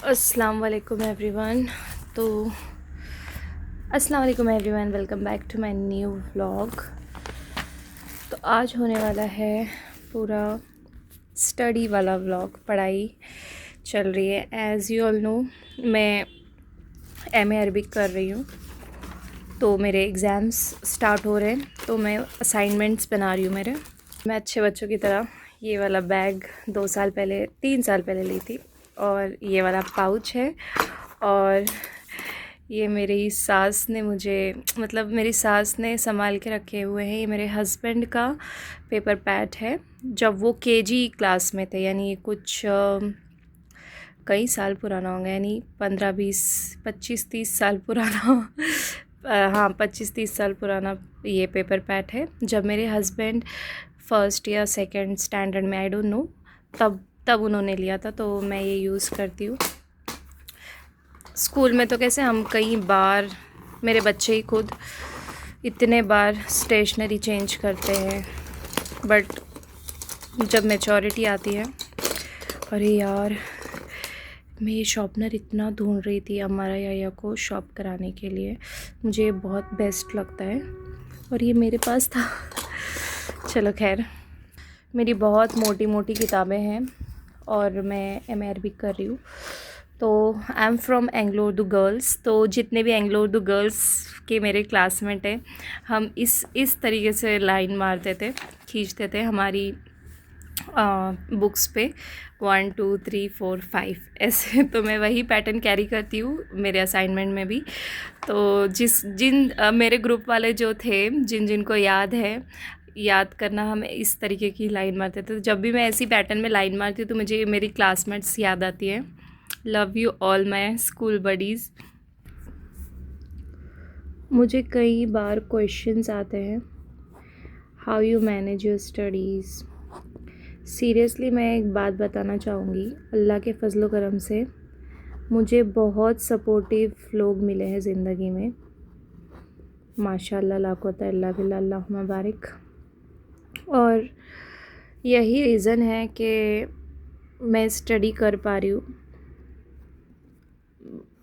अस्सलाम वालेकुम एवरीवन। तो अस्सलाम वालेकुम everyone, welcome back to my new vlog. तो आज होने वाला है पूरा स्टडी वाला व्लॉग। पढ़ाई चल रही है, एज़ यू ऑल नो मैं एमए अरबिक कर रही हूँ। तो मेरे एग्ज़ाम्स स्टार्ट हो रहे हैं, तो मैं असाइनमेंट्स बना रही हूँ मेरे। मैं अच्छे बच्चों की तरह ये वाला बैग 3 साल पहले ली थी, और ये वाला पाउच है। और ये मेरी सास ने मेरी सास ने संभाल के रखे हुए हैं। ये मेरे हस्बैंड का पेपर पैड है, जब वो केजी क्लास में थे, यानी कुछ कई साल पुराना होगा, यानी 15-20-25-30 साल पुराना। हाँ, 25-30 साल पुराना ये पेपर पैड है। जब मेरे हस्बैंड फर्स्ट या सेकंड स्टैंडर्ड में, आई डोंट नो, तब उन्होंने लिया था, तो मैं ये यूज़ करती हूँ। स्कूल में तो कैसे हम कई बार, मेरे बच्चे ही खुद इतने बार स्टेशनरी चेंज करते हैं, बट जब मैच्योरिटी आती है, अरे यार, मैं ये शॉर्पनर इतना ढूंढ रही थी हमारा याया को शॉप कराने के लिए। मुझे ये बहुत बेस्ट लगता है और ये मेरे पास था। चलो खैर, मेरी बहुत मोटी मोटी किताबें हैं और मैं एमए अरबिक कर रही हूँ। तो I am from Anglo Urdu girls. तो जितने भी एंग्लो उर्दू गर्ल्स के मेरे क्लासमेट हैं, हम इस तरीके से लाइन मारते थे, खींचते थे हमारी बुक्स पे 1 2 3 4 5 ऐसे। तो मैं वही पैटर्न कैरी करती हूँ मेरे असाइनमेंट में भी। तो मेरे ग्रुप वाले जो थे, जिनको याद करना, हम इस तरीके की लाइन मारते थे। तो जब भी मैं ऐसी पैटर्न में लाइन मारती हूँ तो मुझे मेरी क्लासमेट्स याद आती है। Love you all my school buddies. मुझे कई बार क्वेश्चंस आते हैं, how you manage your studies. Seriously मैं एक बात बताना चाहूँगी, अल्लाह के फजलो करम से मुझे बहुत सपोर्टिव लोग मिले हैं ज़िंदगी में, माशाल्लाह, ला कुव्वता इल्ला बिल्लाह, अल्लाहुम्मा बारिक। और यही रीज़न है कि मैं स्टडी कर पा रही हूँ।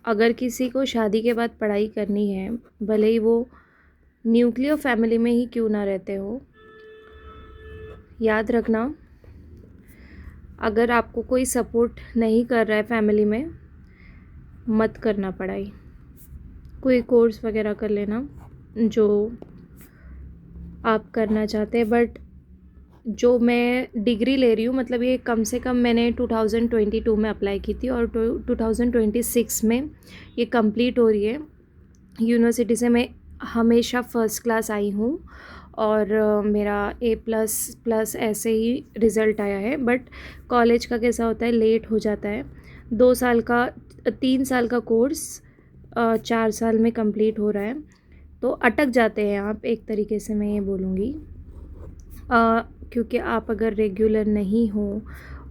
अगर किसी को शादी के बाद पढ़ाई करनी है, भले ही वो न्यूक्लियर फैमिली में ही क्यों ना रहते हो, याद रखना, अगर आपको कोई सपोर्ट नहीं कर रहा है फैमिली में, मत करना पढ़ाई। कोई कोर्स वगैरह कर लेना जो आप करना चाहते हैं। बट जो मैं डिग्री ले रही हूँ, मतलब ये कम से कम मैंने 2022 में अप्लाई की थी और 2026 में ये कंप्लीट हो रही है। यूनिवर्सिटी से मैं हमेशा फ़र्स्ट क्लास आई हूँ और मेरा A++ ऐसे ही रिज़ल्ट आया है। बट कॉलेज का कैसा होता है, लेट हो जाता है। 3 साल का कोर्स 4 साल में कंप्लीट हो रहा है, तो अटक जाते हैं आप, एक तरीके से मैं ये बोलूँगी। क्योंकि आप अगर रेगुलर नहीं हो,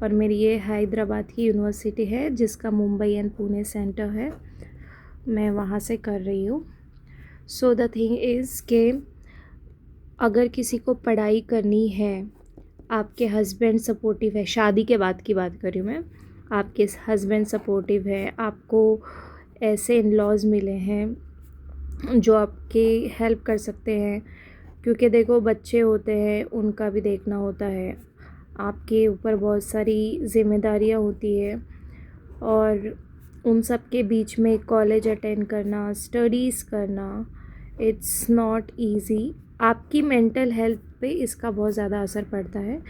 और मेरी ये हैदराबाद की यूनिवर्सिटी है जिसका मुंबई एंड पुणे सेंटर है, मैं वहाँ से कर रही हूँ। सो द थिंग इज़ के अगर किसी को पढ़ाई करनी है, आपके हस्बैंड सपोर्टिव है, शादी के बाद की बात कर रही हूँ मैं, आपके हस्बैंड सपोर्टिव है, आपको ऐसे इन लॉज मिले हैं जो आपकी हेल्प कर सकते हैं, क्योंकि देखो बच्चे होते हैं, उनका भी देखना होता है, आपके ऊपर बहुत सारी जिम्मेदारियां होती है, और उन सब के बीच में कॉलेज अटेंड करना, स्टडीज़ करना, इट्स नॉट इजी। आपकी मेंटल हेल्थ पे इसका बहुत ज़्यादा असर पड़ता है।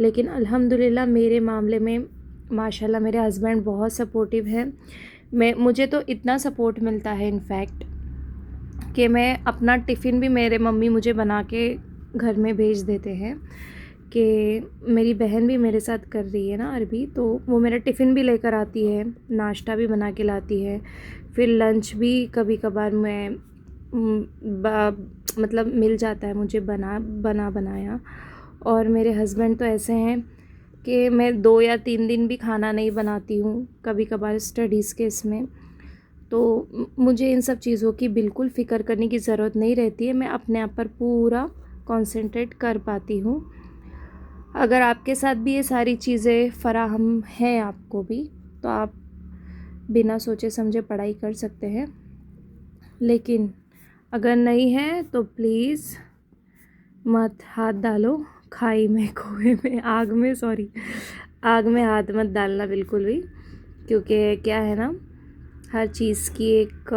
लेकिन अल्हम्दुलिल्लाह मेरे मामले में माशाल्लाह मेरे हस्बैंड बहुत सपोर्टिव हैं। मुझे तो इतना सपोर्ट मिलता है इनफैक्ट कि मैं अपना टिफ़िन भी, मेरे मम्मी मुझे बना के घर में भेज देते हैं, कि मेरी बहन भी मेरे साथ कर रही है ना अरबी, तो वो मेरा टिफ़िन भी लेकर आती है, नाश्ता भी बना के लाती है, फिर लंच भी कभी कभार मैं मतलब मिल जाता है मुझे बनाया। और मेरे हस्बैंड तो ऐसे हैं कि मैं 2 या 3 दिन भी खाना नहीं बनाती हूँ कभी कभार स्टडीज़ के इसमें। तो मुझे इन सब चीज़ों की बिल्कुल फ़िक्र करने की ज़रूरत नहीं रहती है, मैं अपने आप पर पूरा कंसंट्रेट कर पाती हूँ। अगर आपके साथ भी ये सारी चीज़ें फ़राहम हैं आपको भी, तो आप बिना सोचे समझे पढ़ाई कर सकते हैं, लेकिन अगर नहीं है तो प्लीज़ मत हाथ डालो खाई में, कुएं में, आग में, सॉरी आग में हाथ मत डालना बिल्कुल भी, क्योंकि क्या है ना, हर चीज़ की एक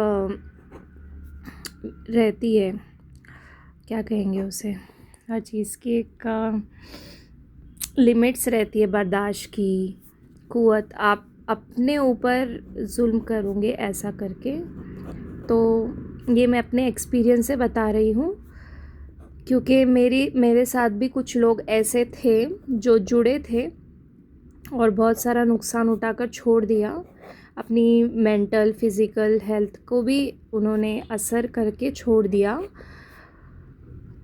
रहती है, क्या कहेंगे उसे, हर चीज़ की एक लिमिट्स रहती है बर्दाश्त की, कुव्वत। आप अपने ऊपर जुल्म करोगे ऐसा करके, तो ये मैं अपने एक्सपीरियंस से बता रही हूँ, क्योंकि मेरे साथ भी कुछ लोग ऐसे थे जो जुड़े थे और बहुत सारा नुकसान उठाकर छोड़ दिया, अपनी मेंटल फिज़िकल हेल्थ को भी उन्होंने असर करके छोड़ दिया।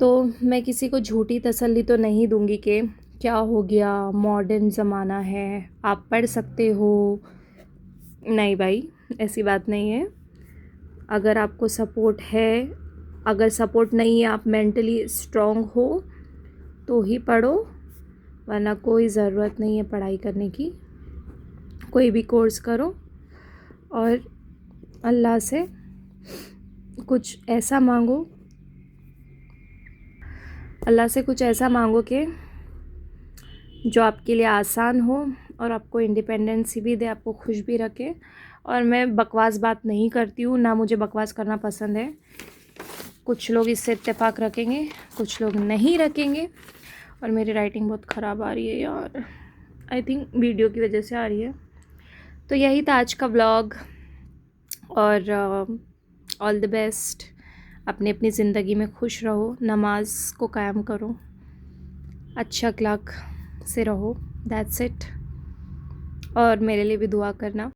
तो मैं किसी को झूठी तसल्ली तो नहीं दूंगी कि क्या हो गया, मॉडर्न ज़माना है, आप पढ़ सकते हो। नहीं भाई, ऐसी बात नहीं है। अगर आपको सपोर्ट है, अगर सपोर्ट नहीं है, आप मेंटली स्ट्रॉन्ग हो तो ही पढ़ो, वरना कोई ज़रूरत नहीं है पढ़ाई करने की। कोई भी कोर्स करो और अल्लाह से कुछ ऐसा मांगो, अल्लाह से कुछ ऐसा मांगो कि जो आपके लिए आसान हो और आपको इंडिपेंडेंसी भी दे, आपको खुश भी रखे। और मैं बकवास बात नहीं करती हूँ, ना मुझे बकवास करना पसंद है। कुछ लोग इससे इत्तेफाक रखेंगे, कुछ लोग नहीं रखेंगे। और मेरी राइटिंग बहुत ख़राब आ रही है यार, आई थिंक वीडियो की वजह से आ रही है। तो यही था आज का व्लॉग, और ऑल द बेस्ट। अपनी अपनी ज़िंदगी में खुश रहो, नमाज को कायम करो, अच्छा अखलाक से रहो, दैट्स इट। और मेरे लिए भी दुआ करना।